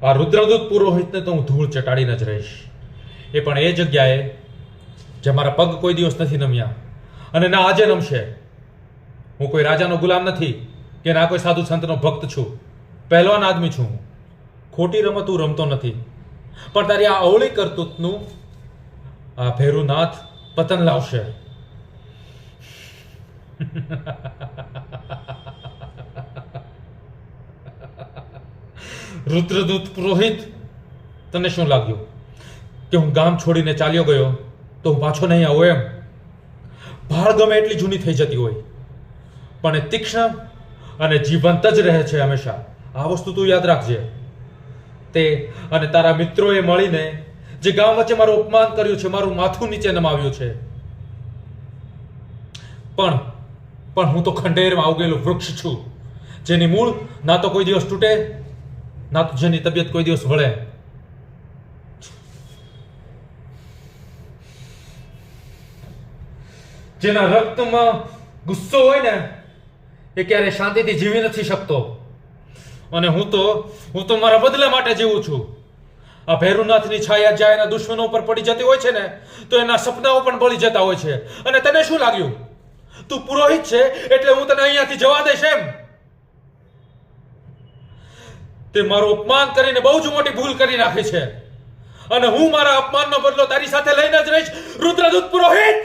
આ રુદ્રદૂત પુરોહિતને તો હું ધૂળ ચટાડીને જ રહીશ, એ પણ એ જગ્યાએ જે મારા પગ કોઈ દિવસ નથી નમ્યા અને ના આજે નમશે. હું કોઈ રાજાનો ગુલામ નથી કે ના કોઈ સાધુ સંતનો ભક્ત છું. પહેલવાન આદમી છું હું. ખોટી રમત હું રમતો નથી, પણ તારી આ અવળી કરતૂતનું આ ભેરુનાથ પતન લાવશે. રુદ્રદૂત પુરોહિત, તને શું લાગ્યું કે હું ગામ છોડીને ચાલ્યો ગયો તો હું પાછો નહીં આવું એમ? ભાળ ગમે એટલી જૂની થઈ જતી હોય પણ એ તીક્ષ્ણ અને જીવંત જ રહે છે હંમેશા. આ વસ્તુ તું યાદ રાખજે. તે અને તારા મિત્રોએ મળીને જે ગામ વચ્ચે મારું અપમાન કર્યું છે, મારું માથું નીચે નમાવ્યું છે, પણ હું તો ખંડેરમાં આવગેલું વૃક્ષ છું, જેની મૂળ ના તો કોઈ દિવસ તૂટે, ના તો જેની તબિયત કોઈ દિવસ વળે. જેના રક્તમાં ગુસ્સો હોય ને એ ક્યારે શાંતિથી જીવી નથી શકતો. અને હું તો મારા બદલા માટે જીવું છું. આ ભૈરુનાથની છાયા જ્યાં એના દુશ્મનો ઉપર પડી જતી હોય છે ને તો એના સપનાઓ પણ બળી જતા હોય છે. અને તને શું લાગ્યું તું પુરોહિત છે એટલે હું તને અહીંયાથી જવા દઈશ એમ? તે મારું અપમાન કરીને બહુ જ મોટી ભૂલ કરી નાખી છે અને હું મારા અપમાનનો બદલો તારી સાથે લઈને જ રહીશ. રુદ્રદૂત પુરોહિત!